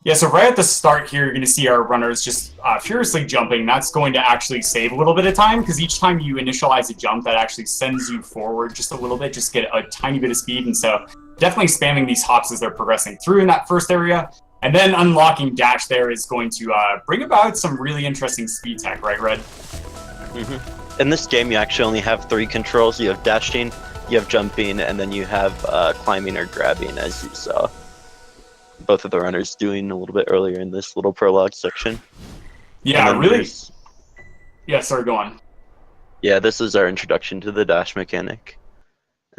Yeah, so right at the start here, you're going to see our runners just furiously jumping. That's going to actually save a little bit of time because each time you initialize a jump, that actually sends you forward just a little bit, just get a tiny bit of speed. And so definitely spamming these hops as they're progressing through in that first area. And then unlocking dash there is going to bring about some really interesting speed tech, right, Red? Mm-hmm. In this game, you actually only have 3 controls. You have dashing, you have jumping, and then you have climbing or grabbing, as you saw both of the runners doing a little bit earlier in this little prologue section. Yeah, really. Yeah, sorry, go on. Yeah, this is our introduction to the dash mechanic.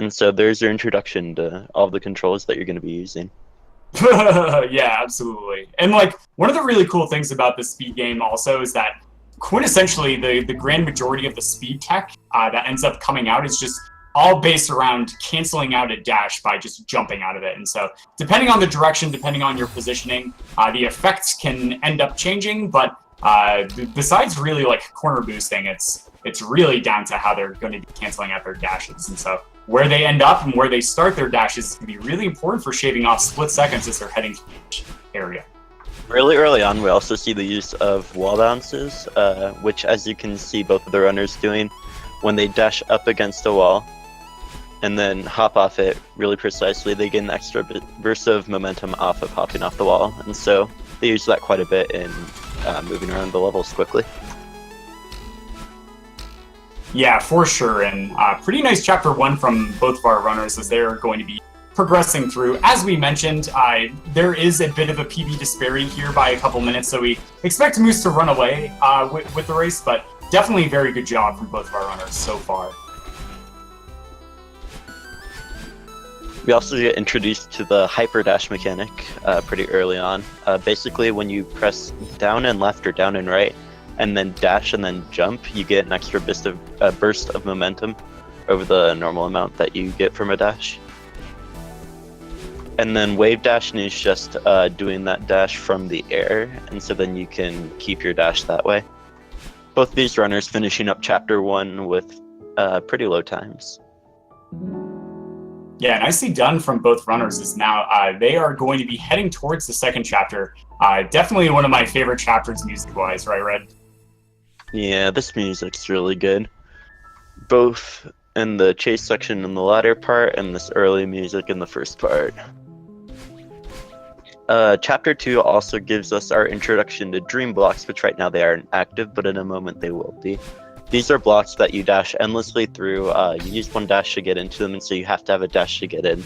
And so there's your introduction to all the controls that you're going to be using. Yeah, absolutely. And like one of the really cool things about this speed game also is that quintessentially the grand majority of the speed tech that ends up coming out is just all based around canceling out a dash by just jumping out of it. And so depending on the direction, depending on your positioning, the effects can end up changing. But besides really like corner boosting, it's really down to how they're going to be canceling out their dashes. And so where they end up and where they start their dashes can be really important for shaving off split seconds as they're heading to each area. Really early on, we also see the use of wall bounces, which, as you can see both of the runners doing, when they dash up against a wall and then hop off it really precisely, they get an extra burst of momentum off of hopping off the wall. And so they use that quite a bit in moving around the levels quickly. Yeah, for sure. And pretty nice chapter 1 from both of our runners as they're going to be progressing through. As we mentioned, there is a bit of a PB disparity here by a couple minutes, so we expect Moose to run away with the race, but definitely a very good job from both of our runners so far. We also get introduced to the hyper dash mechanic pretty early on. Basically, when you press down and left or down and right, and then dash and then jump, you get an extra burst of momentum over the normal amount that you get from a dash. And then wave dashing is just doing that dash from the air, and so then you can keep your dash that way. Both these runners finishing up chapter 1 with pretty low times. Yeah, nicely done from both runners. Is now they are going to be heading towards the second chapter. Definitely one of my favorite chapters music-wise, right, Red? Yeah, this music's really good. Both in the chase section in the latter part and this early music in the first part. Chapter 2 also gives us our introduction to dream blocks, which right now they aren't active, but in a moment they will be. These are blocks that you dash endlessly through. You use one dash to get into them, and so you have to have a dash to get in.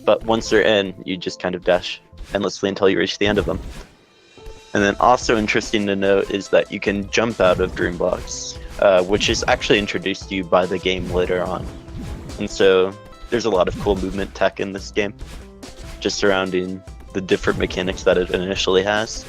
But once they're in, you just kind of dash endlessly until you reach the end of them. And then also interesting to note is that you can jump out of dream blocks, which is actually introduced to you by the game later on. And so there's a lot of cool movement tech in this game, just surrounding the different mechanics that it initially has.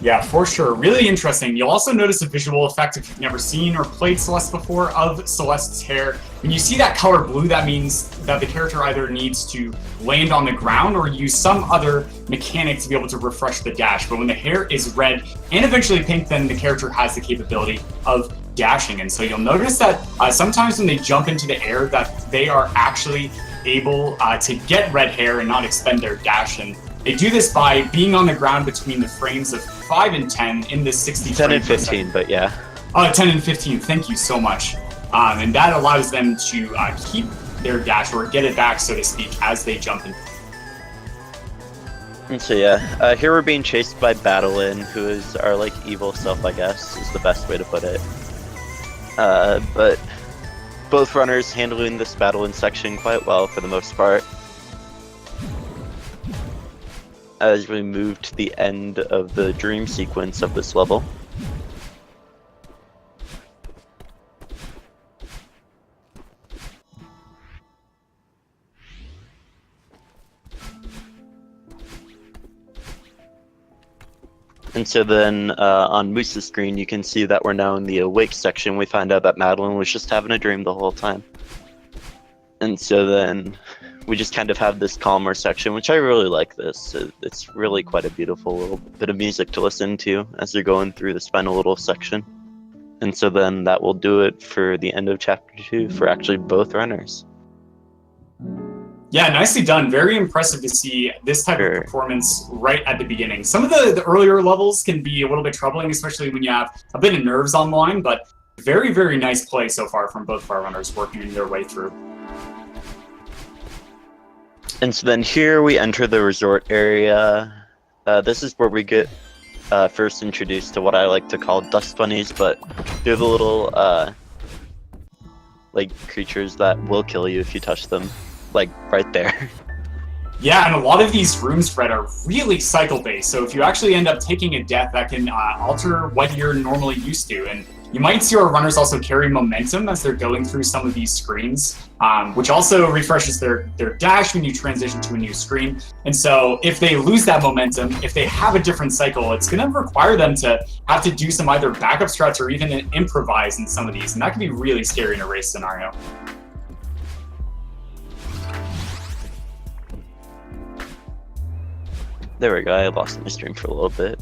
Yeah, for sure. Really interesting. You'll also notice a visual effect if you've never seen or played Celeste before of Celeste's hair. When you see that color blue, that means that the character either needs to land on the ground or use some other mechanic to be able to refresh the dash. But when the hair is red and eventually pink, then the character has the capability of dashing. And so you'll notice that sometimes when they jump into the air that they are actually able to get red hair and not expend their dash. And they do this by being on the ground between the frames of 5 and 10 in this 60 10 and 15, but yeah. 10 and 15, thank you so much. And that allows them to keep their dash or get it back, so to speak, as they jump in. And so yeah, here we're being chased by Battlin, who is our like evil self, I guess, is the best way to put it. But both runners handling this Battlin section quite well for the most part. As we move to the end of the dream sequence of this level. And so then on Moose's screen, you can see that we're now in the awake section. We find out that Madeline was just having a dream the whole time. And so then we just kind of have this calmer section, which I really like this. It's really quite a beautiful little bit of music to listen to as you're going through this final little section. And so then that will do it for the end of chapter 2 for actually both runners. Yeah, nicely done. Very impressive to see this type of performance right at the beginning. Some of the earlier levels can be a little bit troubling, especially when you have a bit of nerves on the line, but very, very nice play so far from both of our runners working their way through. And so then here we enter the resort area. This is where we get first introduced to what I like to call dust bunnies, but they're the little like creatures that will kill you if you touch them, like right there. Yeah, and a lot of these rooms, Fred, are really cycle-based, so if you actually end up taking a death, that can alter what you're normally used to, and you might see our runners also carry momentum as they're going through some of these screens, which also refreshes their dash when you transition to a new screen. And so if they lose that momentum, if they have a different cycle, it's going to require them to have to do some either backup struts or even improvise in some of these, and that can be really scary in a race scenario. There we go, I lost my stream for a little bit.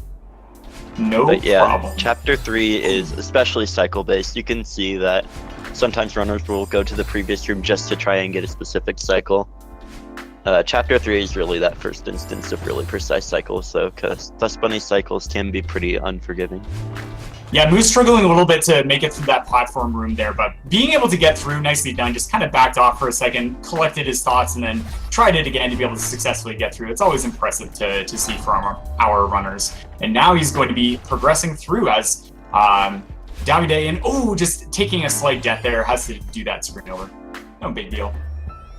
No but yeah, problem. Chapter 3 is especially cycle-based. You can see that sometimes runners will go to the previous room just to try and get a specific cycle. Chapter 3 is really that first instance of really precise cycles, though, because Dust Bunny cycles can be pretty unforgiving. Yeah, Moose struggling a little bit to make it through that platform room there, but being able to get through, nicely done, just kind of backed off for a second, collected his thoughts, and then tried it again to be able to successfully get through. It's always impressive to see from our runners. And now he's going to be progressing through as davidaei, and just taking a slight death there, has to do that screen over. No big deal.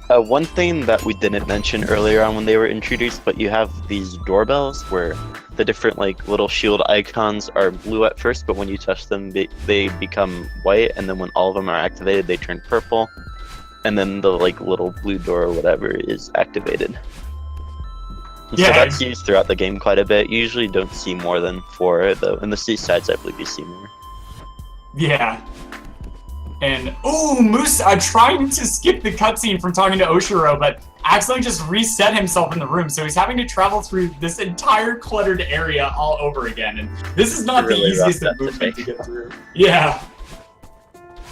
One thing that we didn't mention earlier on when they were introduced, but you have these doorbells where the different like little shield icons are blue at first, but when you touch them, they become white, and then when all of them are activated, they turn purple, and then the like little blue door or whatever is activated. And yeah, so that's used throughout the game quite a bit. You usually don't see more than 4, though. In the seasides, I believe you see more. Yeah. And, Moose trying to skip the cutscene from talking to Oshiro, but accidentally just reset himself in the room, so he's having to travel through this entire cluttered area all over again, and this is not the easiest of movement to get through. Yeah.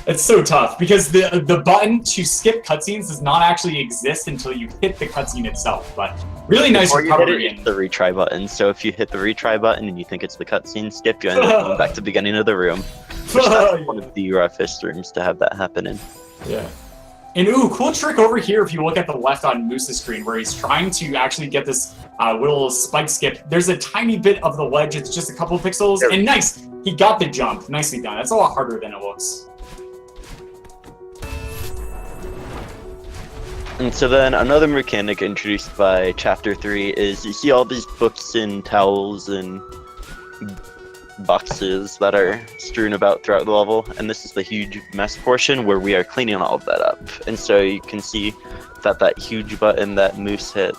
It's so tough, because the button to skip cutscenes does not actually exist until you hit the cutscene itself, but really nice recovery. It's the retry button, so if you hit the retry button and you think it's the cutscene skip, you end up going back to the beginning of the room. Which that's one of the roughest rooms to have that happen in. Yeah. And cool trick over here if you look at the left on Moose's screen where he's trying to actually get this little spike skip. There's a tiny bit of the ledge, it's just a couple of pixels, and nice! He got the jump. Nicely done. That's a lot harder than it looks. And so then another mechanic introduced by Chapter 3 is you see all these books and towels and boxes that are strewn about throughout the level, and this is the huge mess portion where we are cleaning all of that up. And so you can see that huge button that Moose hit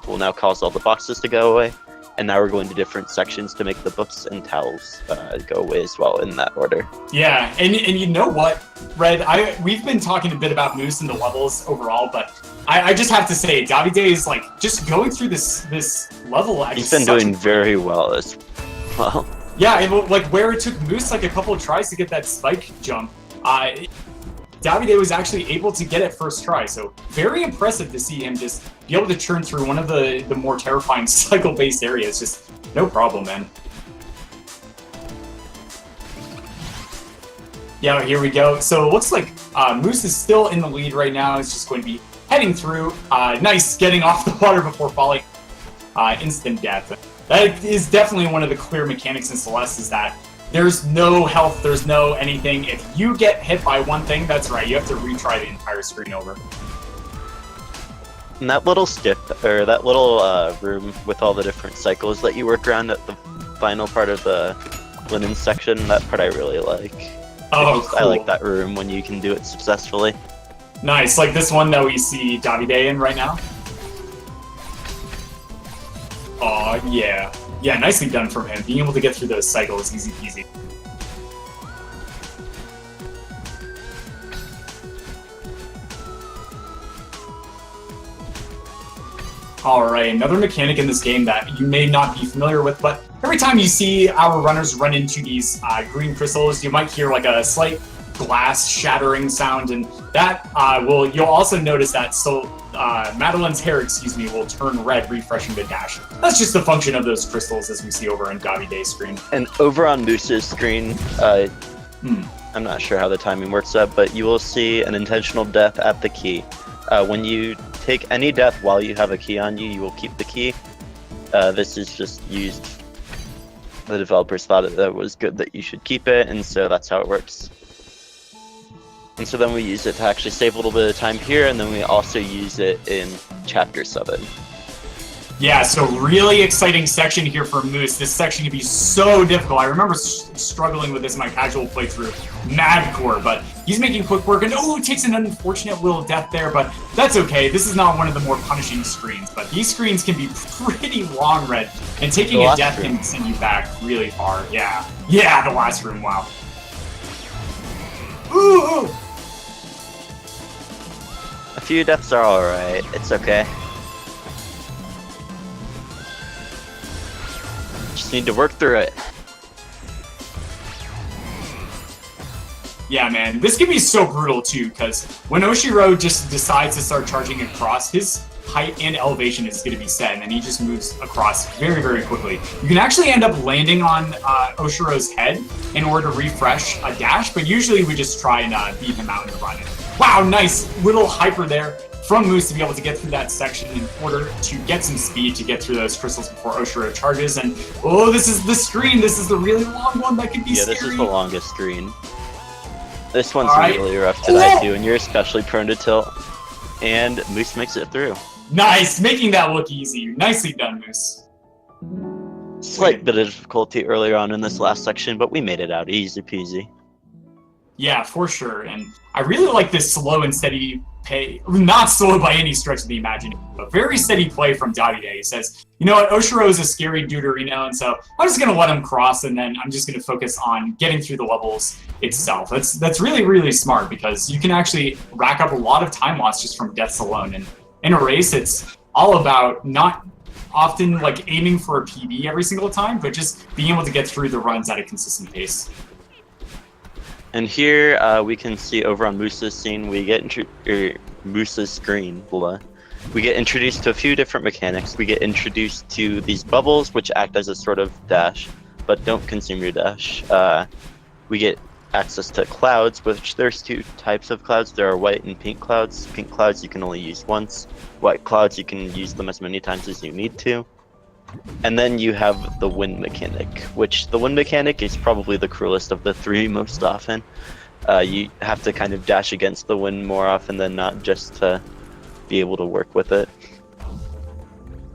will now cause all the boxes to go away, and now we're going to different sections to make the books and towels go away as well in that order. Yeah, and you know what, Red? We've been talking a bit about Moose and the levels overall, but I just have to say, davidaei is like just going through this level. He's been doing very well as well. Yeah, like where it took Moose like a couple of tries to get that spike jump, davidaei was actually able to get it first try. So very impressive to see him just be able to churn through one of the more terrifying cycle-based areas. Just no problem, man. Yeah, here we go. So it looks like Moose is still in the lead right now. He's just going to be heading through. Nice getting off the water before falling. Instant death. That is definitely one of the clear mechanics in Celeste, is that there's no health, there's no anything. If you get hit by one thing, that's right, you have to retry the entire screen over. And that little skip, or that little room with all the different cycles that you work around at the final part of the linen section, that part I really like. Oh, cool. I like that room when you can do it successfully. Nice, like this one that we see davidaei in right now. Oh yeah. Yeah, nicely done from him. Being able to get through those cycles, easy peasy. Alright, another mechanic in this game that you may not be familiar with, but every time you see our runners run into these green crystals, you might hear like a slight glass shattering sound, and that you'll also notice that Madeline's hair, will turn red, refreshing the dash. That's just a function of those crystals as we see over on davidei's screen. And over on Moose's screen, I'm not sure how the timing works up, but you will see an intentional death at the key. When you take any death while you have a key on you, you will keep the key. This is just used. The developers thought it was good that you should keep it, and so that's how it works. And so then we use it to actually save a little bit of time here, and then we also use it in Chapter 7. Yeah, so really exciting section here for Moose. This section can be so difficult. I remember struggling with this in my casual playthrough, Madcore, but he's making quick work, and it takes an unfortunate little death there, but that's okay. This is not one of the more punishing screens, but these screens can be pretty long, Red, and taking a death can send you back really far. Yeah, the last room, wow. Ooh! A few deaths are alright, it's okay. Just need to work through it. Yeah, man, this can be so brutal too, because when Oshiro just decides to start charging across, his height and elevation is going to be set, and then he just moves across very, very quickly. You can actually end up landing on Oshiro's head in order to refresh a dash, but usually we just try and beat him out and run it. Wow, nice little hyper there from Moose to be able to get through that section in order to get some speed to get through those crystals before Oshiro charges. And this is the screen. This is the really long one that can be scary. Yeah, this is the longest screen. This one's really rough to die to, and you're especially prone to tilt. And Moose makes it through. Nice, making that look easy. Nicely done, Moose. Slight bit of difficulty earlier on in this last section, but we made it out easy peasy. Yeah, for sure. And I really like this slow and steady play. Not slow by any stretch of the imagination, but very steady play from davidaei. He says, you know what, Oshiro is a scary Deuterino, and so I'm just going to let him cross, and then I'm just going to focus on getting through the levels itself. That's really, really smart, because you can actually rack up a lot of time loss just from deaths alone. And in a race, it's all about not often like aiming for a PB every single time, but just being able to get through the runs at a consistent pace. And here we can see over on Moose's scene, we get Moose's screen. We get introduced to a few different mechanics. We get introduced to these bubbles, which act as a sort of dash, but don't consume your dash. We get access to clouds, which there's two types of clouds. There are white and pink clouds. Pink clouds you can only use once. White clouds you can use them as many times as you need to. And then you have the wind mechanic, which the wind mechanic is probably the cruelest of the three most often. You have to kind of dash against the wind more often than not just to be able to work with it.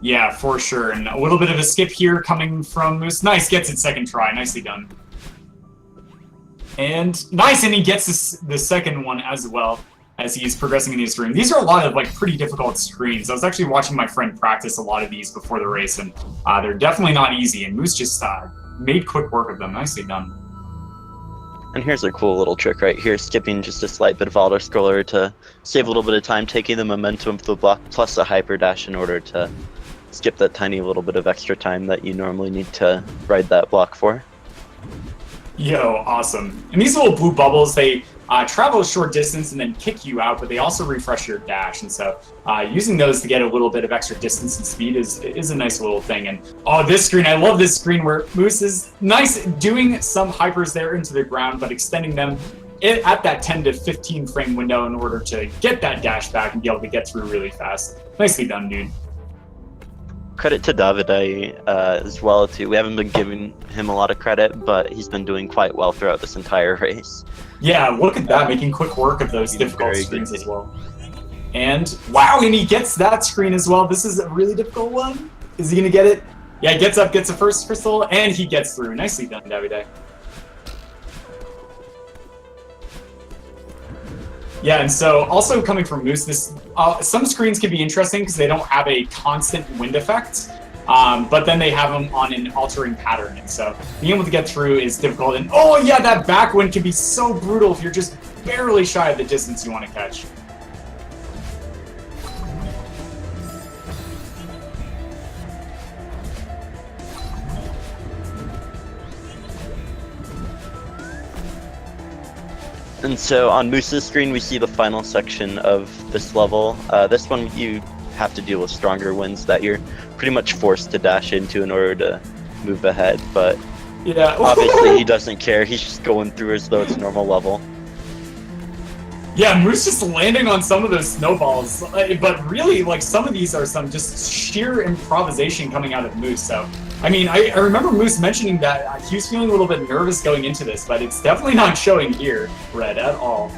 Yeah, for sure. And a little bit of a skip here coming from Moose. Nice, gets it second try. Nicely done. And nice, and he gets the second one as well as he's progressing in his stream. These are a lot of like pretty difficult screens. I was actually watching my friend practice a lot of these before the race, and they're definitely not easy, and Moose just made quick work of them. Nicely done. And here's a cool little trick right here, skipping just a slight bit of auto-scroller to save a little bit of time, taking the momentum of the block plus a hyper dash in order to skip that tiny little bit of extra time that you normally need to ride that block for. Yo, awesome. And these little blue bubbles, they travel a short distance and then kick you out, but they also refresh your dash. And so using those to get a little bit of extra distance and speed is a nice little thing. And this screen, I love this screen where Moose is nice doing some hypers there into the ground, but extending them at that 10 to 15 frame window in order to get that dash back and be able to get through really fast. Nicely done, dude. Credit to davidaei as well too. We haven't been giving him a lot of credit, but he's been doing quite well throughout this entire race. Yeah, look at that, making quick work of those difficult screens as well. And wow, and he gets that screen as well. This is a really difficult one. Is he gonna get it? Yeah, he gets up, gets the first crystal, and he gets through. Nicely done, davidaei. Yeah, and so also coming from Moose, some screens can be interesting because they don't have a constant wind effect, but then they have them on an altering pattern, and so being able to get through is difficult. And yeah, that back wind can be so brutal if you're just barely shy of the distance you want to catch. And so on Moose's screen, we see the final section of this level. This one you have to deal with stronger winds that you're pretty much forced to dash into in order to move ahead, but Yeah. obviously he doesn't care. He's just going through as though it's a normal level. Yeah, Moose just landing on some of those snowballs, but really, like, some of these are some just sheer improvisation coming out of Moose, so... I mean, I remember Moose mentioning that he was feeling a little bit nervous going into this, but it's definitely not showing here, Red, at all.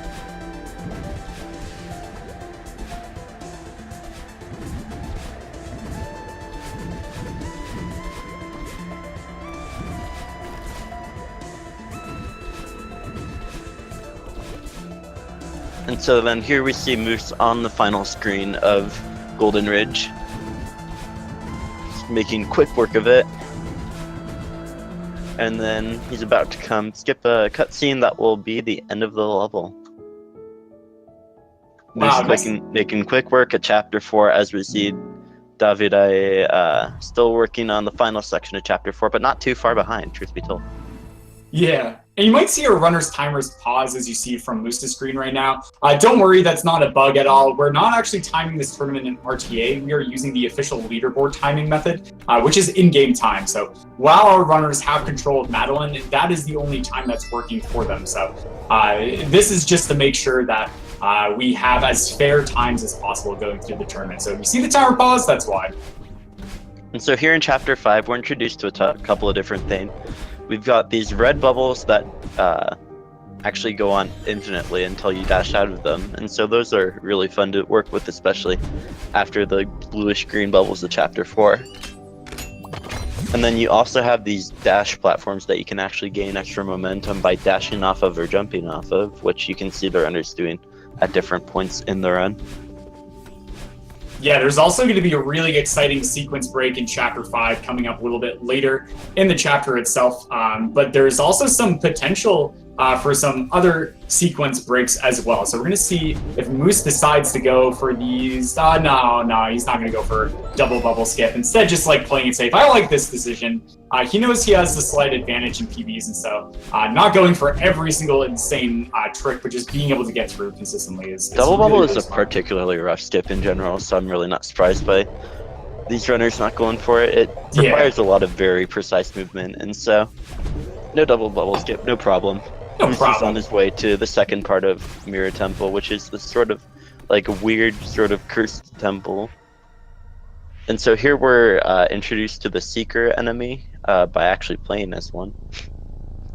And so then here we see Moose on the final screen of Golden Ridge. He's making quick work of it. And then he's about to skip a cutscene that will be the end of the level. Wow, Moose making quick work at Chapter 4 as we see davidaei still working on the final section of Chapter 4, but not too far behind, truth be told. Yeah, and you might see our runner's timers pause as you see from Moose's screen right now. Don't worry, that's not a bug at all. We're not actually timing this tournament in RTA. We are using the official leaderboard timing method, which is in-game time. So while our runners have control of Madeline, that is the only time that's working for them. So this is just to make sure that we have as fair times as possible going through the tournament. So if you see the timer pause, that's why. And so here in Chapter 5, we're introduced to a couple of different things. We've got these red bubbles that actually go on infinitely until you dash out of them, and so those are really fun to work with, especially after the bluish-green bubbles of Chapter 4. And then you also have these dash platforms that you can actually gain extra momentum by dashing off of or jumping off of, which you can see the runners doing at different points in the run. Yeah, there's also going to be a really exciting sequence break in Chapter 5 coming up a little bit later in the chapter itself, but there's also some potential for some other sequence breaks as well. So we're going to see if Moose decides to go for these... no, he's not going to go for double bubble skip. Instead, just like playing it safe. I like this decision. He knows he has the slight advantage in PBs, and so not going for every single insane trick, but just being able to get through consistently is double bubble really, is a particularly rough skip in general, so I'm really not surprised by these runners not going for it. It requires a lot of very precise movement, and so no double bubble skip, no problem. He's on his way to the second part of Mirror Temple, which is this sort of like weird sort of cursed temple. And so here we're introduced to the Seeker enemy by actually playing as one.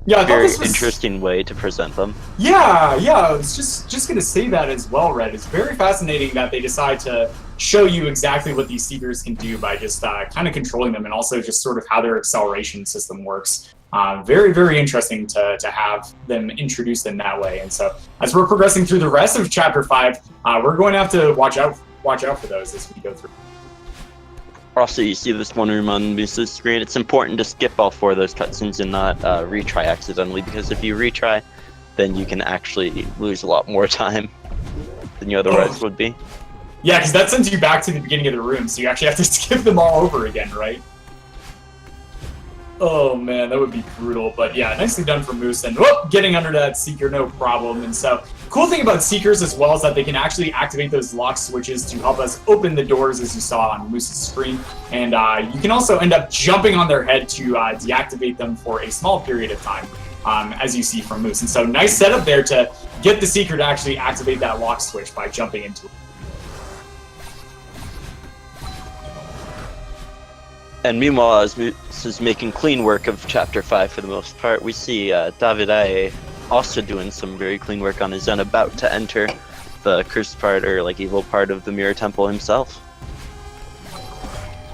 Yeah, I thought this was... Very interesting way to present them. Yeah, I was just going to say that as well, Red. It's very fascinating that they decide to show you exactly what these Seekers can do by just kind of controlling them, and also just sort of how their acceleration system works. Very, very interesting to have them introduced in that way. And so as we're progressing through the rest of Chapter 5, we're going to have to watch out for those as we go through. Also, you see this one room on Moose's screen. It's important to skip all 4 of those cutscenes and not retry accidentally, because if you retry, then you can actually lose a lot more time than you otherwise would be. Yeah, because that sends you back to the beginning of the room, so you actually have to skip them all over again, right? Oh man, that would be brutal, but yeah, nicely done for Moose, and getting under that Seeker, no problem. And so, cool thing about Seekers as well is that they can actually activate those lock switches to help us open the doors, as you saw on Moose's screen, and you can also end up jumping on their head to deactivate them for a small period of time, as you see from Moose. And so, nice setup there to get the Seeker to actually activate that lock switch by jumping into it. And meanwhile, as Moose is making clean work of Chapter 5 for the most part, we see davidaei also doing some very clean work on his own, about to enter the cursed part, or like evil part of the Mirror Temple himself.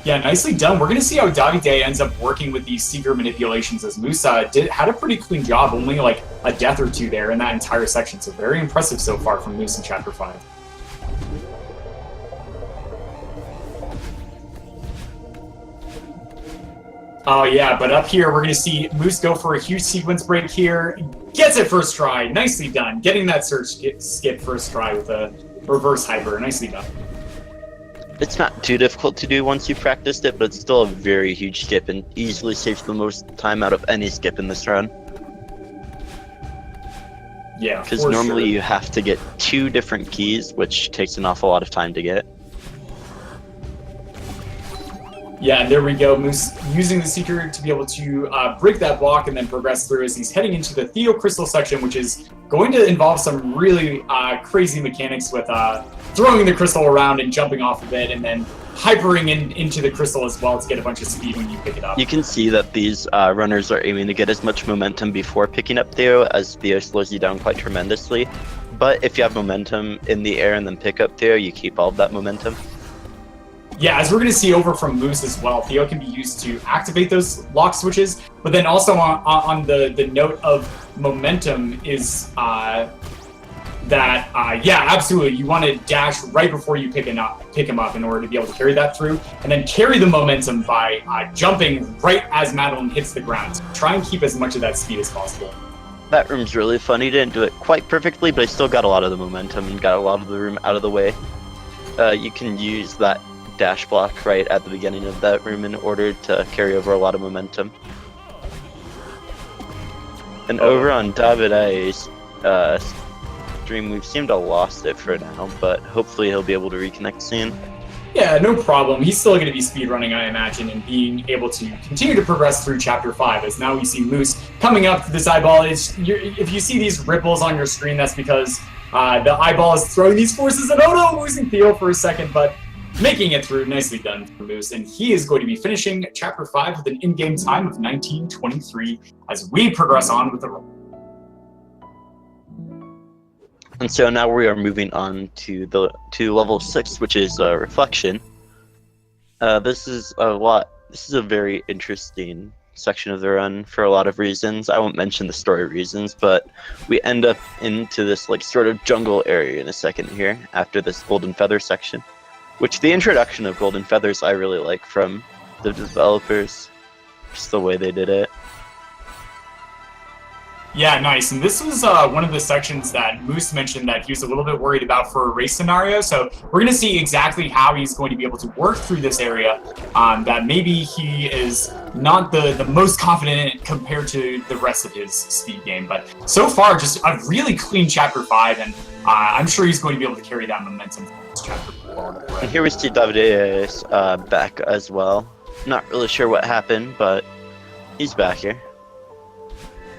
Yeah, nicely done. We're going to see how davidaei ends up working with these Seeker manipulations, as Moose had a pretty clean job, only like a death or 2 there in that entire section. So very impressive so far from Moose in Chapter 5. Oh yeah, but up here we're going to see Moose go for a huge sequence break here. Gets it first try. Nicely done. Getting that search skip first try with a reverse hyper. Nicely done. It's not too difficult to do once you've practiced it, but it's still a very huge skip and easily saves the most time out of any skip in this run. Yeah, Because for normally sure. you have to get 2 different keys, which takes an awful lot of time to get. Yeah, and there we go. Moose using the Seeker to be able to break that block and then progress through as he's heading into the Theo Crystal section, which is going to involve some really crazy mechanics with throwing the crystal around and jumping off of it, and then hypering into the crystal as well to get a bunch of speed when you pick it up. You can see that these runners are aiming to get as much momentum before picking up Theo, as Theo slows you down quite tremendously. But if you have momentum in the air and then pick up Theo, you keep all of that momentum. Yeah, as we're going to see over from Moose as well, Theo can be used to activate those lock switches, but then also on the note of momentum is yeah, absolutely, you want to dash right before you pick him up in order to be able to carry that through, and then carry the momentum by jumping right as Madeline hits the ground. So try and keep as much of that speed as possible. That room's really fun. He didn't do it quite perfectly, but he still got a lot of the momentum and got a lot of the room out of the way. You can use that dash block right at the beginning of that room in order to carry over a lot of momentum. And over on davidaei's stream, we've seemed to have lost it for now, but hopefully he'll be able to reconnect soon. Yeah, no problem. He's still going to be speedrunning, I imagine, and being able to continue to progress through Chapter 5, as now we see Moose coming up to this eyeball. If you see these ripples on your screen, that's because the eyeball is throwing these forces, and oh no, losing Theo for a second, but making it through. Nicely done for Moose, and he is going to be finishing Chapter 5 with an in-game time of 19:23 as we progress on with the run. And so now we are moving on to level 6, which is Reflection. This is a very interesting section of the run for a lot of reasons. I won't mention the story reasons, but we end up into this like sort of jungle area in a second here after this Golden Feather section, which the introduction of Golden Feathers I really like from the developers, just the way they did it. Yeah, nice. And this was one of the sections that Moose mentioned that he was a little bit worried about for a race scenario. So we're going to see exactly how he's going to be able to work through this area. That maybe he is not the most confident compared to the rest of his speed game. But so far, just a really clean Chapter 5. And I'm sure he's going to be able to carry that momentum from this Chapter 4. And here we see davidaei back as well. Not really sure what happened, but he's back here.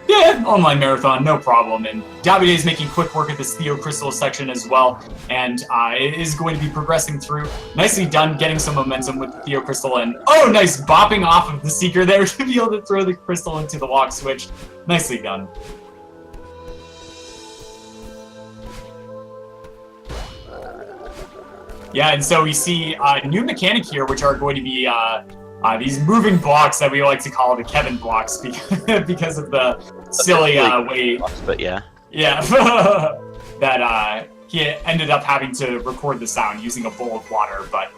Yeah, online marathon, no problem. And davidaei is making quick work at this Theo Crystal section as well, and it is going to be progressing through. Nicely done, getting some momentum with the Theo Crystal, and oh, nice, bopping off of the Seeker there to be able to throw the crystal into the lock switch. Nicely done. Yeah, and so we see a new mechanic here, which are going to be these moving blocks that we like to call the Kevin blocks because of the silly way. But yeah. Yeah, that he ended up having to record the sound using a bowl of water, but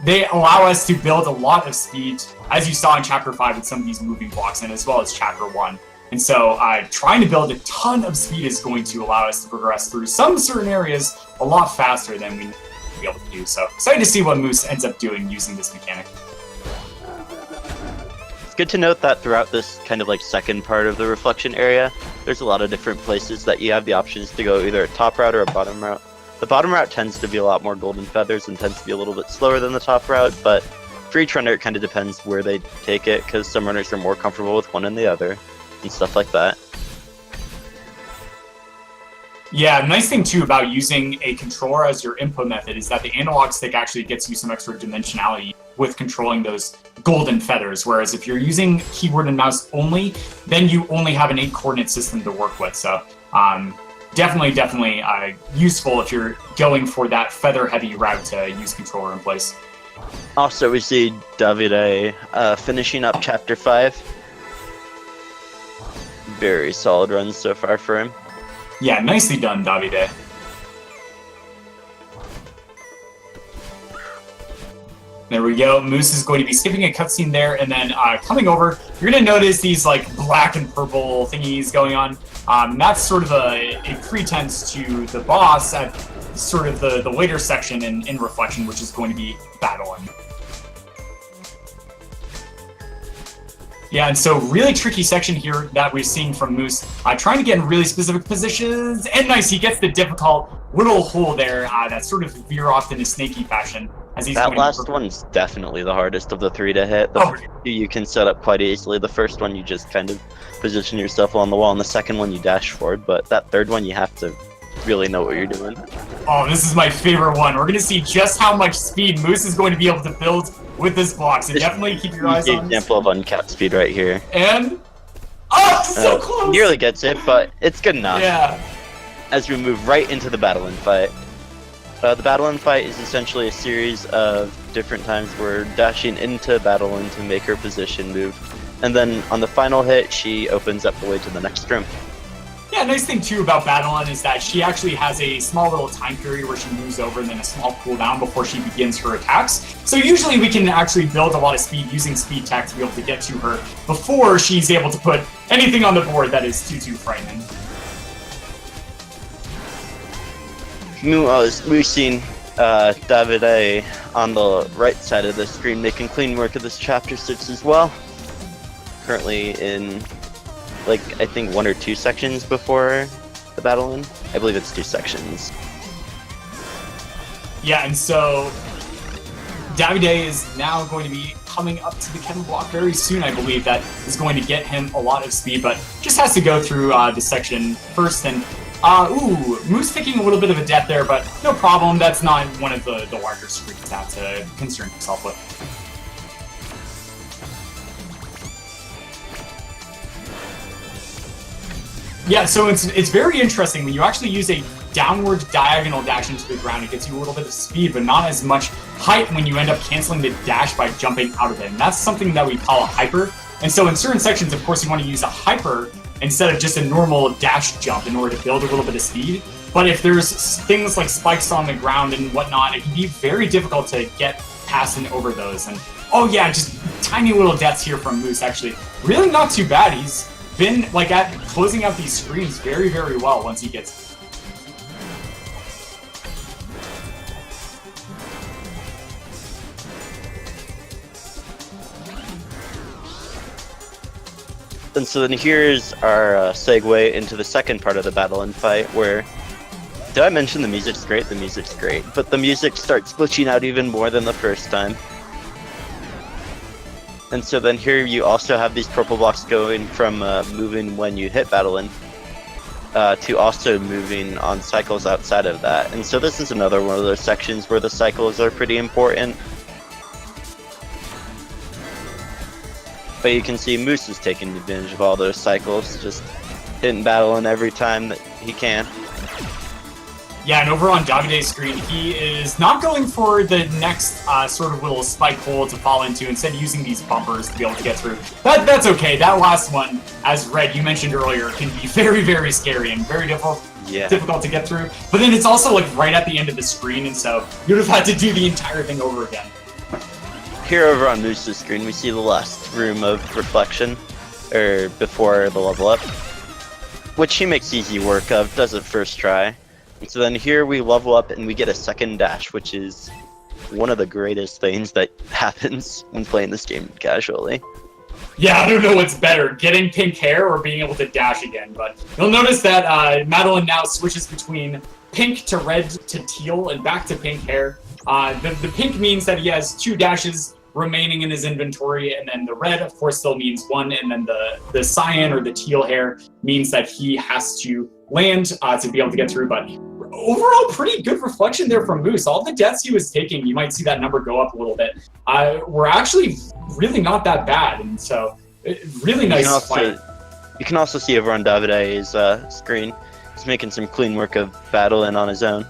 they allow us to build a lot of speed, as you saw in Chapter 5 with some of these moving blocks, and as well as Chapter 1. And so trying to build a ton of speed is going to allow us to progress through some certain areas a lot faster than we be able to do. So excited to see what Moose ends up doing using this mechanic. It's good to note that throughout this kind of like second part of the reflection area, there's a lot of different places that you have the options to go either a top route or a bottom route. The bottom route tends to be a lot more golden feathers and tends to be a little bit slower than the top route, but for each runner it kind of depends where they take it, because some runners are more comfortable with one than the other and stuff like that. Yeah, the nice thing too about using a controller as your input method is that the analog stick actually gets you some extra dimensionality with controlling those golden feathers, whereas if you're using keyboard and mouse only, then you only have an 8-coordinate system to work with. So definitely useful if you're going for that feather-heavy route to use controller in place. Also, we see davidaei finishing up Chapter 5. Very solid runs so far for him. Yeah, nicely done, davidaei. There we go. Moose is going to be skipping a cutscene there, and then coming over, you're going to notice these like black and purple thingies going on. That's sort of a pretense to the boss at sort of the later section in Reflection, which is going to be battling. Yeah, and so really tricky section here that we're seeing from Moose, trying to get in really specific positions, and nice, he gets the difficult little hole there that sort of veer off in a snaky fashion. As he's that last one's definitely the hardest of the 3 to hit. The first two you can set up quite easily. The first one you just kind of position yourself on the wall, and the second one you dash forward, but that third one you have to really know what you're doing. Oh, this is my favorite one. We're going to see just how much speed Moose is going to be able to build with this block, so definitely keep your eyes on example of uncapped speed right here. And... oh, so close! Nearly gets it, but it's good enough. Yeah. As we move right into the battle and fight. The battle and fight is essentially a series of different times we're dashing into battle and to make her position move. And then on the final hit, she opens up the way to the next room. Yeah, nice thing too about Battleon is that she actually has a small little time period where she moves over and then a small cooldown before she begins her attacks. So usually we can actually build a lot of speed using speed tech to be able to get to her before she's able to put anything on the board that is too frightening. We've seen davidaei on the right side of the screen making clean work of this chapter 6 as well. Currently in, like, I think 1 or 2 sections before the battle in. I believe it's 2 sections. Yeah, and so davidaei is now going to be coming up to the Kevin block very soon, I believe. That is going to get him a lot of speed, but just has to go through this section first. And Moose taking a little bit of a death there, but no problem. That's not one of the larger screens to have to concern himself with. Yeah, so it's very interesting when you actually use a downward diagonal dash into the ground. It gets you a little bit of speed, but not as much height when you end up canceling the dash by jumping out of it. And that's something that we call a hyper. And so in certain sections, of course, you want to use a hyper instead of just a normal dash jump in order to build a little bit of speed. But if there's things like spikes on the ground and whatnot, it can be very difficult to get past and over those. And oh yeah, just tiny little deaths here from Moose, actually. Really not too bad. He's been like at closing out these screens very well once he gets. And so then here's our segue into the second part of the battle and fight, where, did I mention the music's great? The music's great, but the music starts glitching out even more than the first time. And so then here you also have these purple blocks going from moving when you hit Battlein to also moving on cycles outside of that. And so this is another one of those sections where the cycles are pretty important. But you can see Moose is taking advantage of all those cycles, just hitting Battlein every time that he can. Yeah, and over on davidaei's screen, he is not going for the next sort of little spike hole to fall into, instead using these bumpers to be able to get through. That's okay. That last one, as Red, you mentioned earlier, can be very scary and very difficult to get through. But then it's also like right at the end of the screen, and so you'd have had to do the entire thing over again. Here over on Moose's screen, we see the last room of reflection, or before the level up, which he makes easy work of, does it first try. And so then here we level up and we get a second dash, which is one of the greatest things that happens when playing this game casually. Yeah, I don't know what's better, getting pink hair or being able to dash again, but you'll notice that Madeline now switches between pink to red to teal and back to pink hair. The pink means that he has 2 dashes remaining in his inventory, and then the red, of course, still means 1, and then the cyan or the teal hair means that he has to land to be able to get through. But overall, pretty good reflection there from Moose. All the deaths he was taking, you might see that number go up a little bit, were actually really not that bad, and so really nice fight. You can also see over on davidaei's screen, he's making some clean work of Battlein on his own.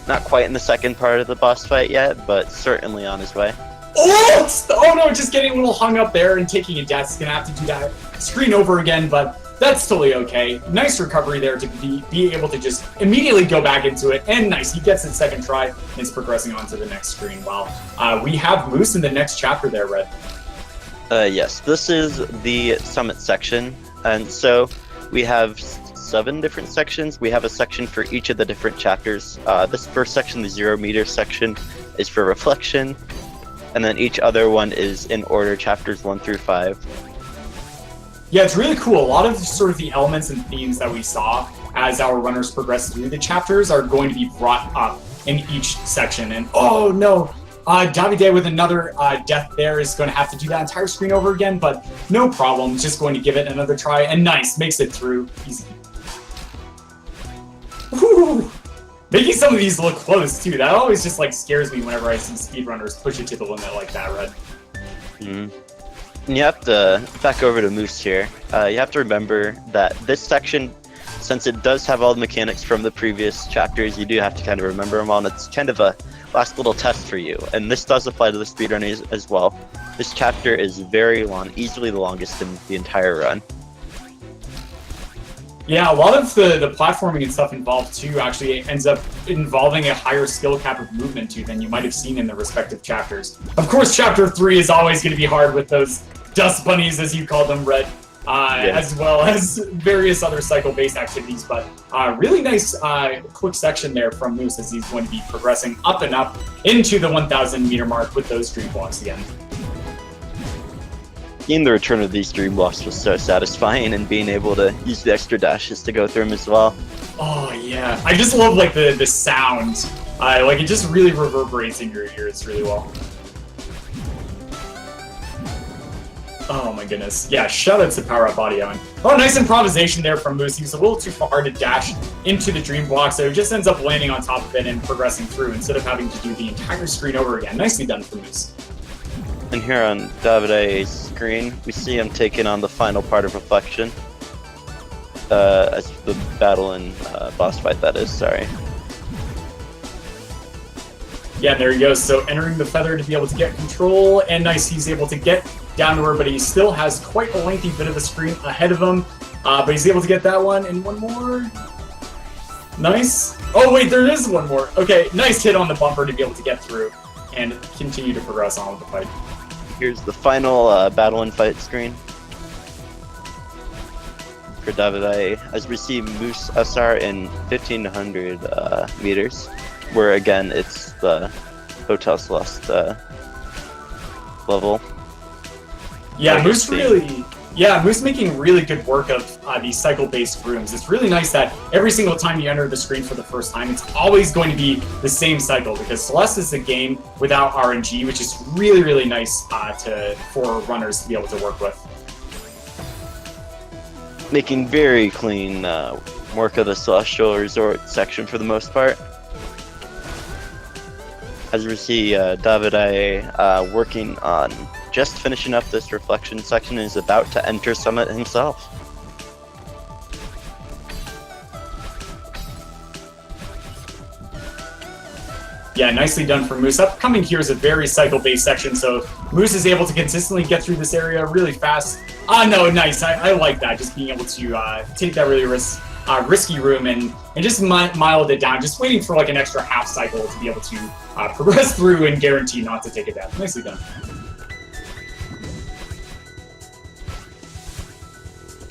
Not quite in the second part of the boss fight yet, but certainly on his way. Oh no, just getting a little hung up there and taking a death. He's gonna have to do that screen over again, but that's totally okay. Nice recovery there to be able to just immediately go back into it, and nice, he gets it second try and is progressing on to the next screen. Wow, we have Moose in the next chapter there, Red. Yes, this is the summit section, and so we have 7 different sections. We have a section for each of the different chapters. This first section, the 0 meter section, is for reflection, and then each other one is in order, chapters 1 through 5. Yeah, it's really cool. A lot of sort of the elements and themes that we saw as our runners progress through the chapters are going to be brought up in each section. And oh no, davidaei with another death there is going to have to do that entire screen over again, but no problem. Just going to give it another try. And nice, makes it through. Easy. Woo! Making some of these look close too. That always just like scares me whenever I see speedrunners push it to the limit like that, Red. And you have to, back over to Moose here, you have to remember that this section, since it does have all the mechanics from the previous chapters, you do have to kind of remember them all, and it's kind of a last little test for you. And this does apply to the speedrunners as well. This chapter is very long, easily the longest in the entire run. Yeah, a lot of the platforming and stuff involved too actually ends up involving a higher skill cap of movement too than you might have seen in the respective chapters. Of course, chapter 3 is always going to be hard with those dust bunnies, as you call them, Red, as well as various other cycle-based activities. But really nice quick section there from Moose as he's going to be progressing up and up into the 1,000 meter mark with those dream blocks again. Seeing the return of these dream blocks was so satisfying, and being able to use the extra dashes to go through them as well. Oh yeah, I just love like the sound. Like it just really reverberates in your ears really well. Oh my goodness. Yeah, shout out to Power Up Audio. Oh, nice improvisation there from Moose. He was a little too far to dash into the dream block, so he just ends up landing on top of it and progressing through instead of having to do the entire screen over again. Nicely done from Moose. And here on davidaei's screen, we see him taking on the final part of Reflection. As the battle and boss fight, that is, sorry. Yeah, there he goes. So entering the feather to be able to get control, and nice, he's able to get down to her, but he still has quite a lengthy bit of a screen ahead of him. But he's able to get that one, and one more. Nice. Oh wait, there is one more. Okay, nice hit on the bumper to be able to get through and continue to progress on with the fight. Here's the final battle and fight screen for davidaei, as we see Moose SR in 1,500 meters, where again it's the Hotel Celeste level. Yeah, Moose Moose making really good work of these cycle-based rooms. It's really nice that every single time you enter the screen for the first time, it's always going to be the same cycle, because Celeste is a game without RNG, which is really, really nice for runners to be able to work with. Making very clean work of the Celestial Resort section for the most part. As we see davidaei working on just finishing up this Reflection section, and is about to enter Summit himself. Yeah, nicely done for Moose. Upcoming here is a very cycle-based section, so Moose is able to consistently get through this area really fast. No, nice. I like that, just being able to take that really risky room and just mild it down, just waiting for like an extra half cycle to be able to progress through and guarantee not to take a death. Nicely done.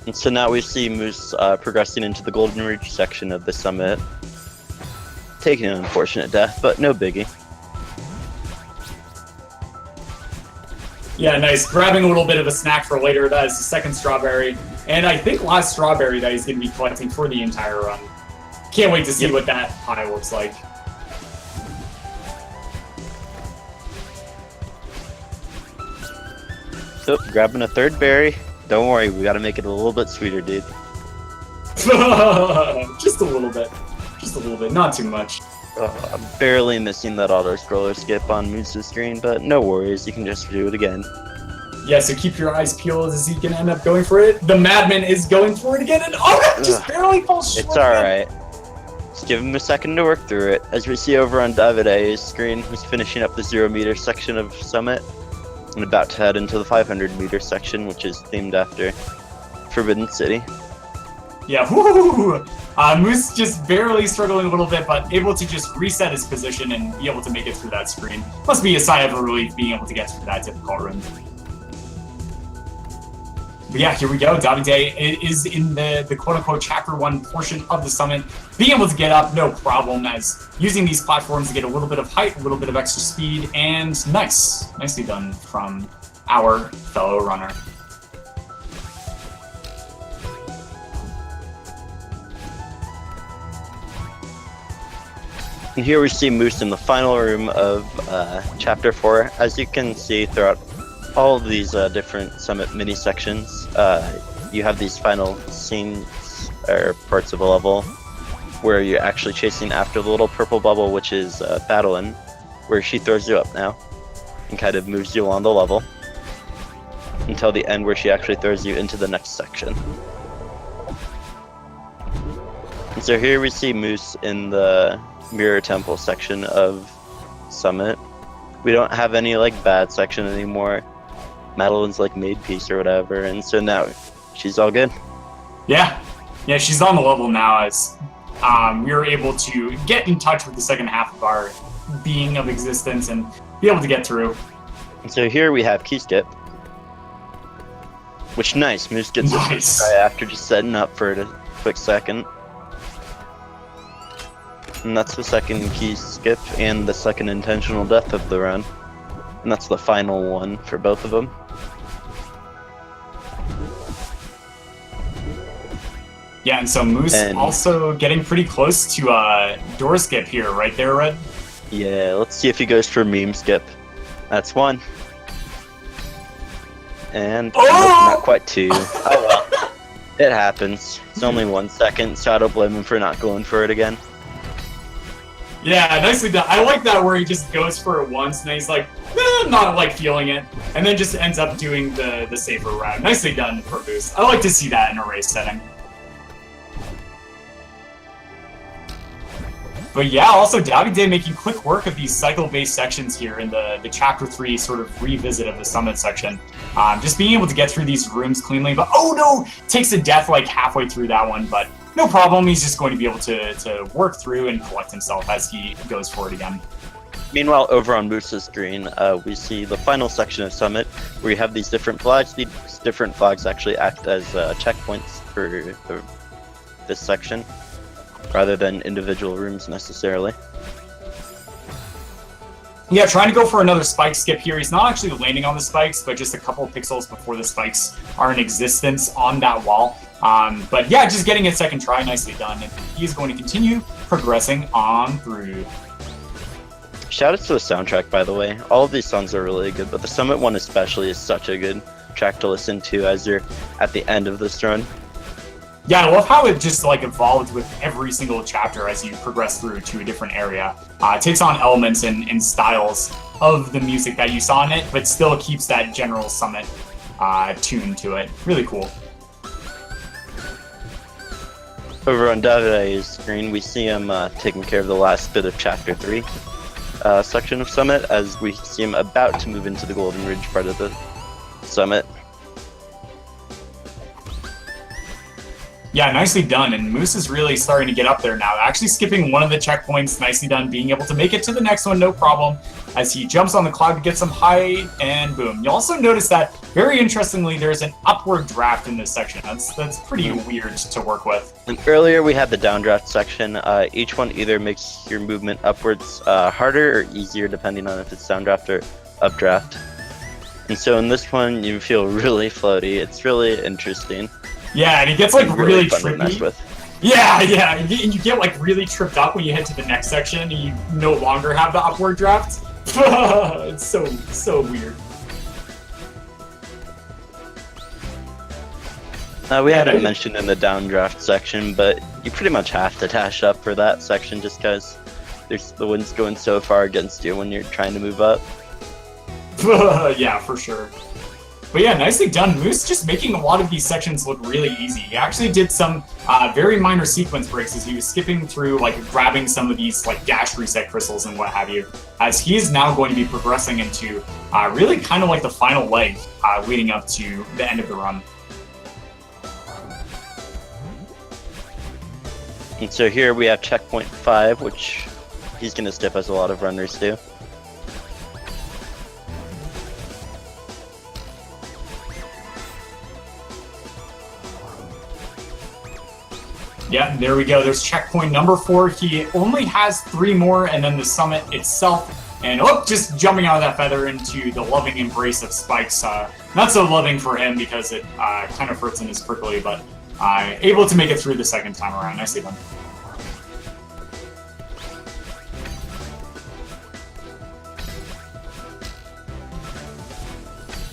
And so now we see Moose progressing into the Golden Ridge section of the summit, taking an unfortunate death, but no biggie. Yeah, nice. Grabbing a little bit of a snack for later. That is the second strawberry. And I think last strawberry that he's going to be collecting for the entire run. Can't wait to see what that pie looks like. So, grabbing a third berry. Don't worry, we gotta make it a little bit sweeter, dude. Just a little bit. Just a little bit, not too much. I'm barely missing that auto-scroller skip on Moose's screen, but no worries, you can just do it again. Yeah, so keep your eyes peeled as he can end up going for it. The Madman is going for it again, and just barely falls short. It's alright. Just give him a second to work through it. As we see over on davidaei's screen, he's finishing up the 0-meter section of Summit, and about to head into the 500-meter section, which is themed after Forbidden City. Yeah, whoo! Moose just barely struggling a little bit, but able to just reset his position and be able to make it through that screen. Must be a sigh of relief being able to get through that difficult run. But yeah, here we go. davidaei is in the quote-unquote Chapter 1 portion of the summit. Being able to get up, no problem, as using these platforms to get a little bit of height, a little bit of extra speed, and nicely done from our fellow runner. And here we see Moose in the final room of Chapter 4. As you can see throughout all of these different Summit mini sections, you have these final scenes or parts of a level where you're actually chasing after the little purple bubble, which is Battlein, where she throws you up now and kind of moves you along the level until the end, where she actually throws you into the next section. And so here we see Moose in the Mirror Temple section of Summit. We don't have any like bad section anymore. Madeline's like made peace or whatever, and so now she's all good. Yeah, she's on the level now as we were able to get in touch with the second half of our being of existence and be able to get through. And so here we have key skip, which nice. Moose gets nice. A after just setting up for a quick second. And that's the second key skip and the second intentional death of the run. And that's the final one for both of them. Yeah, and so Moose also getting pretty close to door skip here, right there, Red? Yeah, let's see if he goes for meme skip. That's one. And not quite two. Oh well. It happens. It's only 1 second, so I don't blame him for not going for it again. Yeah, nicely done. I like that where he just goes for it once and then he's like, not like feeling it, and then just ends up doing the safer route. Nicely done for Moose. I like to see that in a race setting. But yeah, also davidaei making quick work of these cycle-based sections here in the Chapter 3 sort of revisit of the Summit section. Just being able to get through these rooms cleanly, but oh no! Takes a death like halfway through that one, but no problem, he's just going to be able to work through and collect himself as he goes for it again. Meanwhile, over on Moose's screen, we see the final section of Summit, where you have these different flags. These different flags actually act as checkpoints for this section, rather than individual rooms necessarily. Yeah, trying to go for another spike skip here. He's not actually landing on the spikes, but just a couple pixels before the spikes are in existence on that wall. But yeah, just getting a second try, nicely done. And he's going to continue progressing on through. Shoutouts to the soundtrack, by the way. All of these songs are really good, but the Summit one especially is such a good track to listen to as you're at the end of this run. Yeah, I love how it just like evolved with every single chapter as you progress through to a different area. It takes on elements and styles of the music that you saw in it, but still keeps that general Summit tune to it. Really cool. Over on davidaei's screen, we see him taking care of the last bit of Chapter 3 section of Summit, as we see him about to move into the Golden Ridge part of the Summit. Yeah, nicely done, and Moose is really starting to get up there now. Actually skipping one of the checkpoints, nicely done, being able to make it to the next one, no problem, as he jumps on the cloud to get some height, and boom. You'll also notice that, very interestingly, there's an upward draft in this section. That's pretty weird to work with. And earlier we had the downdraft section. Each one either makes your movement upwards harder or easier, depending on if it's downdraft or updraft. And so in this one, you feel really floaty. It's really interesting. Yeah, and it gets like really fun to mess trippy. with. Yeah, and you get like really tripped up when you head to the next section and you no longer have the upward draft. It's so weird. We haven't mentioned in the downdraft section, but you pretty much have to dash up for that section just because the wind's going so far against you when you're trying to move up. Yeah, for sure. But yeah, nicely done. Moose just making a lot of these sections look really easy. He actually did some very minor sequence breaks as he was skipping through, like grabbing some of these like dash reset crystals and what have you, as he is now going to be progressing into really kind of like the final leg leading up to the end of the run. And so here we have checkpoint 5, which he's going to skip as a lot of runners do. Yeah, there we go. There's checkpoint number 4. He only has 3 more, and then the summit itself. And just jumping out of that feather into the loving embrace of spikes. Not so loving for him because it kind of hurts in his prickly, but able to make it through the second time around. Nicely done.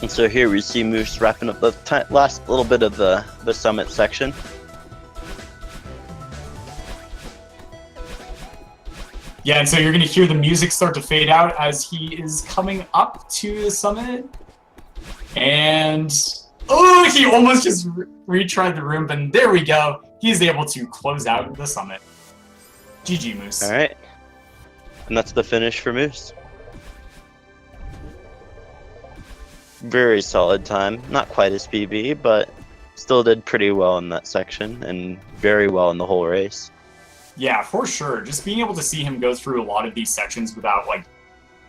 And so here we see Moose wrapping up the last little bit of the summit section. Yeah, and so you're going to hear the music start to fade out as he is coming up to the summit. And, oh, he almost just retried the room, but there we go. He's able to close out the summit. GG, Moose. All right. And that's the finish for Moose. Very solid time. Not quite as PB, but still did pretty well in that section and very well in the whole race. Yeah, for sure. Just being able to see him go through a lot of these sections without, like,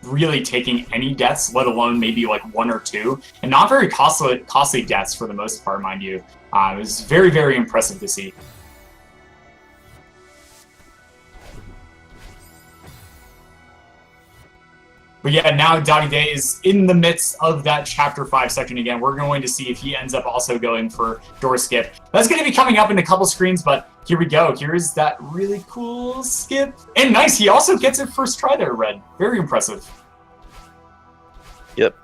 really taking any deaths, let alone maybe, like, 1 or 2, and not very costly deaths for the most part, mind you. It was very, very impressive to see. But yeah, now davidaei is in the midst of that Chapter 5 section again. We're going to see if he ends up also going for door skip. That's going to be coming up in a couple screens, but here we go. Here's that really cool skip. And nice, he also gets it first try there, Red. Very impressive. Yep.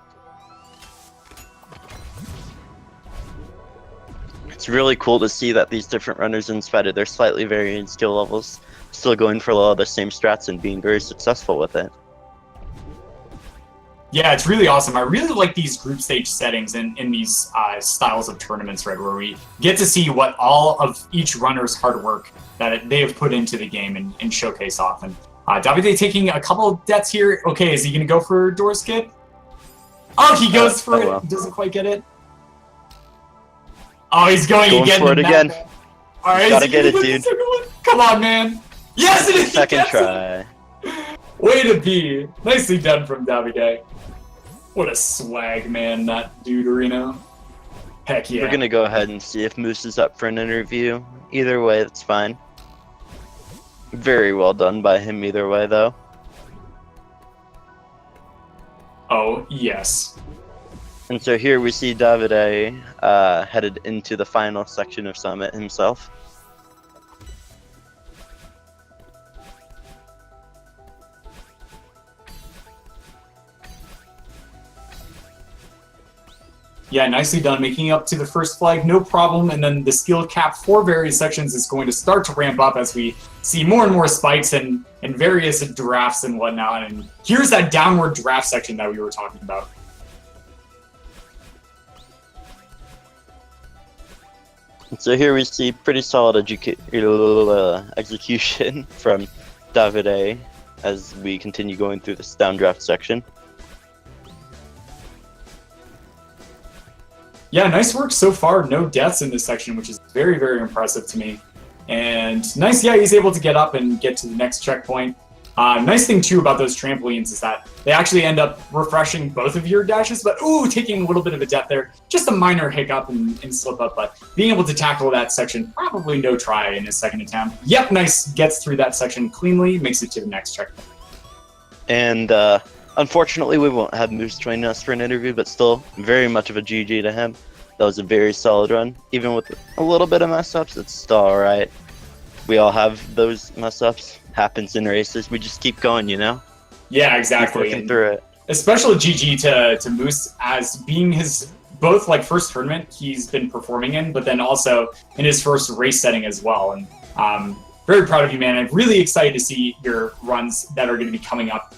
It's really cool to see that these different runners, in spite of their slightly varying skill levels, still going for a lot of the same strats and being very successful with it. Yeah, it's really awesome. I really like these group stage settings in these styles of tournaments, right, where we get to see what all of each runner's hard work that they have put into the game and showcase off. And davidaei taking a couple deaths here. Okay, is he going to go for door skip? Oh, he goes for it. Well. Doesn't quite get it. Oh, he's going again. For it again. All right, gotta get it, dude. Come on, man. Yes, it is. Second try. Way to be. Nicely done from davidaei. What a swag, man, that dude, Reno. Heck yeah. We're gonna go ahead and see if Moose is up for an interview. Either way, that's fine. Very well done by him either way, though. Oh, yes. And so here we see davidaei headed into the final section of Summit himself. Yeah, nicely done, making up to the first flag, no problem. And then the skill cap for various sections is going to start to ramp up as we see more and more spikes and various drafts and whatnot. And here's that downward draft section that we were talking about. So here we see pretty solid execution from davidaei as we continue going through this downdraft section. Yeah, nice work so far. No deaths in this section, which is very, very impressive to me. And nice, yeah, he's able to get up and get to the next checkpoint. Nice thing, too, about those trampolines is that they actually end up refreshing both of your dashes, but, ooh, taking a little bit of a death there. Just a minor hiccup and slip up, but being able to tackle that section, probably no try in his second attempt. Yep, nice, gets through that section cleanly, makes it to the next checkpoint. And, unfortunately, we won't have Moose joining us for an interview, but still very much of a GG to him. That was a very solid run. Even with a little bit of mess-ups, it's still alright. We all have those mess-ups. Happens in races. We just keep going, you know? Yeah, exactly. Keep working through it. A special GG to Moose as being his both like first tournament he's been performing in, but then also in his first race setting as well. And very proud of you, man. I'm really excited to see your runs that are going to be coming up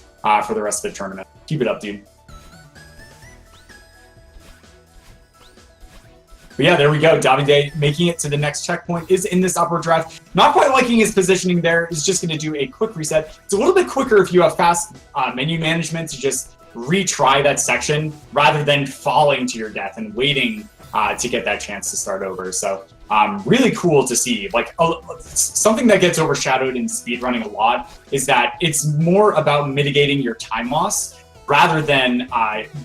for the rest of the tournament. Keep it up, dude. But yeah, there we go. davidaei making it to the next checkpoint is in this upper draft. Not quite liking his positioning there. He's just going to do a quick reset. It's a little bit quicker if you have fast menu management to just retry that section rather than falling to your death and waiting to get that chance to start over. So really cool to see. Like something that gets overshadowed in speedrunning a lot is that it's more about mitigating your time loss rather than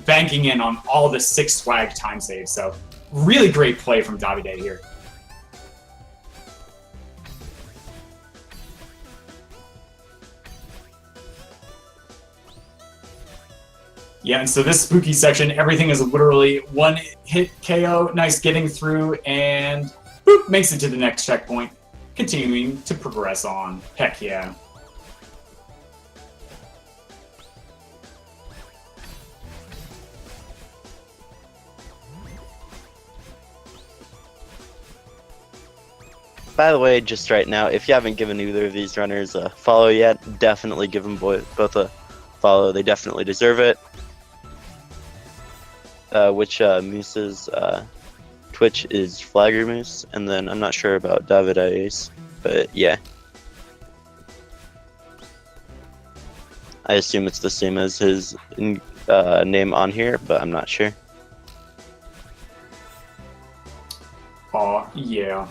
banking in on all the 6 swag time saves. So really great play from davidaei here. Yeah, and so this spooky section, everything is literally one hit KO. Nice getting through and boop, makes it to the next checkpoint. Continuing to progress on. Heck yeah. By the way, just right now, if you haven't given either of these runners a follow yet, definitely give them both a follow. They definitely deserve it. Moose's Twitch is Flagger Moose, and then I'm not sure about davidaei's, but yeah. I assume it's the same as his name on here, but I'm not sure. Oh, yeah.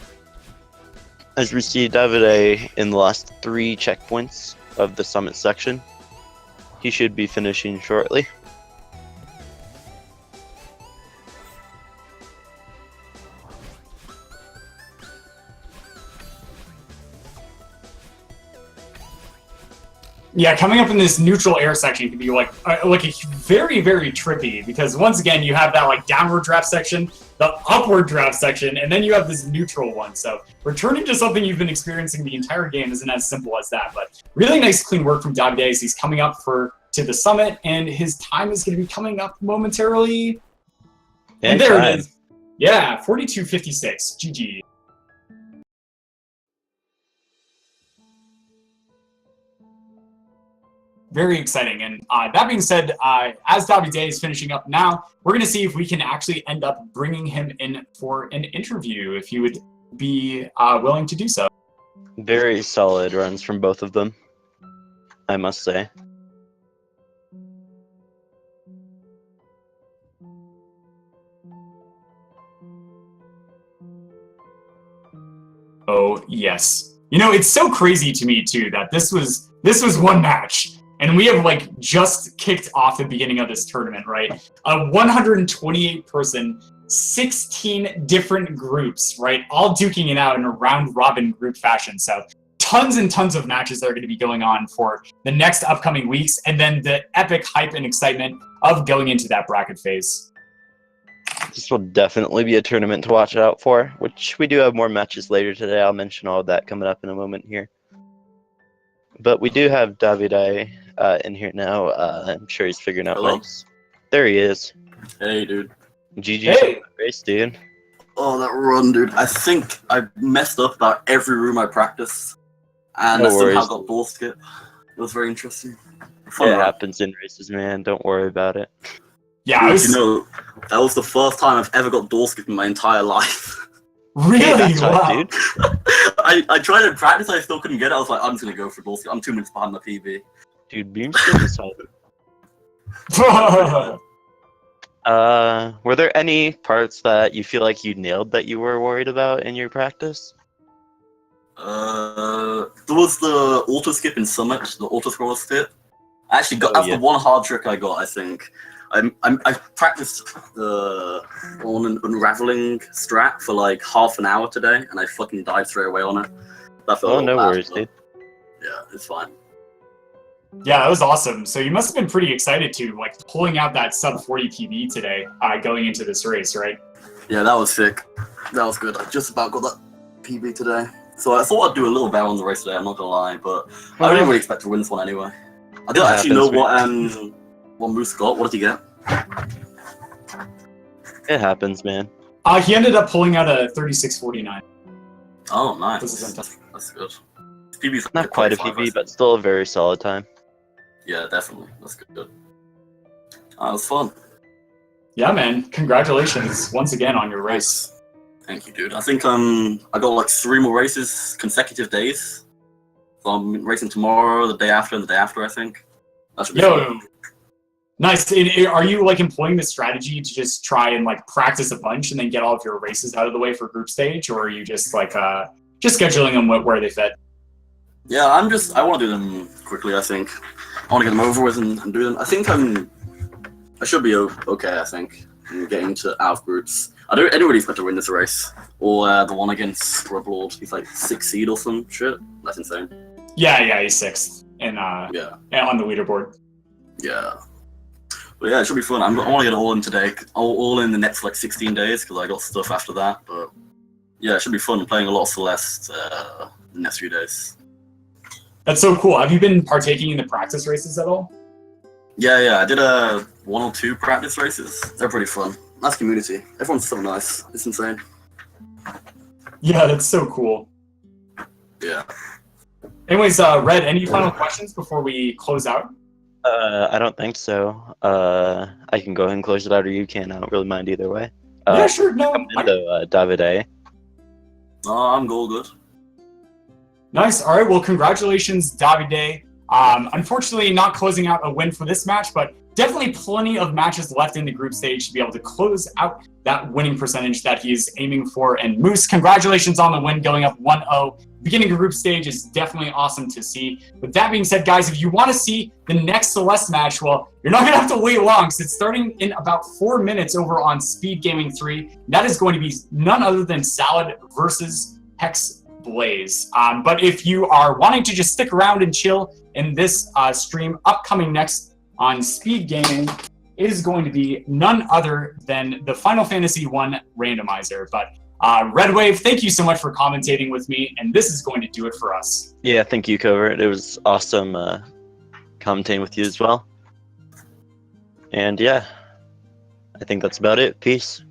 As we see davidaei in the last 3 checkpoints of the summit section, he should be finishing shortly. Yeah, coming up in this neutral air section can be like a very, very trippy, because once again you have that like downward draft section, the upward draft section, and then you have this neutral one. So returning to something you've been experiencing the entire game isn't as simple as that. But really nice, clean work from davidaei as he's coming up to the summit, and his time is going to be coming up momentarily. And there it is. Yeah, 42:56. GG. Very exciting. And that being said, as davidaei is finishing up now, we're going to see if we can actually end up bringing him in for an interview, if he would be willing to do so. Very solid runs from both of them, I must say. Oh, yes. You know, it's so crazy to me, too, that this was one match. And we have, like, just kicked off the beginning of this tournament, right? A 128-person, 16 different groups, right? All duking it out in a round-robin group fashion. So tons and tons of matches that are going to be going on for the next upcoming weeks. And then the epic hype and excitement of going into that bracket phase. This will definitely be a tournament to watch out for, which we do have more matches later today. I'll mention all of that coming up in a moment here. But we do have davidaei in here now. I'm sure he's figuring out links. There he is. Hey, dude. GG race, dude. Oh, that run, dude. I think I messed up about every room I practiced. And I somehow got ball skip. It was very interesting. It happens in races, man. Don't worry about it. Yeah, dude, you know, that was the first time I've ever got door skip in my entire life. Really? That's wow. Right, dude. I tried to practice, I still couldn't get it. I was like, I'm just gonna go for door skip. I'm 2 minutes behind the PB. Dude, beam skip is solid. Were there any parts that you feel like you nailed that you were worried about in your practice? There was the auto skip in Summit, the auto scroll skip. I actually got the one hard trick I got, I think. I practiced the unraveling strat for like half an hour today, and I fucking died straight away on it. That felt no worries, dude. Yeah, it's fine. Yeah, that was awesome. So you must have been pretty excited to like pulling out that sub 40 PB today, going into this race, right? Yeah, that was sick. That was good. I just about got that PB today. So I thought I'd do a little better on the race today, I'm not gonna lie, but I didn't really expect to win this one anyway. I didn't actually know what Moose got. What did he get? It happens, man. He ended up pulling out a 36.49. Oh, nice. That's good. PB's not quite a PB, but still a very solid time. Yeah, definitely. That's good. That was fun. Yeah, man. Congratulations once again on your race. Thank you, dude. I think I got like 3 more races consecutive days. So I'm racing tomorrow, the day after, and the day after, I think. That should be fun. Nice. Are you like employing this strategy to just try and like practice a bunch and then get all of your races out of the way for group stage, or are you just like just scheduling them where they fit? Yeah, I want to do them quickly, I think. I want to get them over with and do them. I think I should be okay, I think, in getting out of groups. I don't really expect to win this race. Or the one against Rublord. He's like 6th seed or some shit. That's insane. Yeah, he's 6th. And on the leaderboard. Yeah. But yeah, it should be fun. I want to get all in today. All in the next like 16 days, because I got stuff after that. But yeah, it should be fun playing a lot of Celeste the next few days. That's so cool. Have you been partaking in the practice races at all? Yeah. I did 1 or 2 practice races. They're pretty fun. Nice community. Everyone's so nice. It's insane. Yeah, that's so cool. Yeah. Anyways, Red, any final questions before we close out? I don't think so. I can go ahead and close it out, or you can. I don't really mind either way. Yeah, sure. No. Davidaei. I'm good. Nice. All right. Well, congratulations, davidaei. Unfortunately, not closing out a win for this match, but definitely plenty of matches left in the group stage to be able to close out that winning percentage that he's aiming for. And Moose, congratulations on the win, going up 1-0. Beginning of group stage is definitely awesome to see. With that being said, guys, if you want to see the next Celeste match, well, you're not going to have to wait long, because it's starting in about 4 minutes over on Speed Gaming 3. That is going to be none other than Salad versus Hex Blaze. But if you are wanting to just stick around and chill in this stream, upcoming next on Speed Gaming is going to be none other than the Final Fantasy 1 randomizer. But Red Wave, thank you so much for commentating with me, and this is going to do it for us. Yeah, thank you, Covert. It was awesome commentating with you as well. And yeah, I think that's about it. Peace.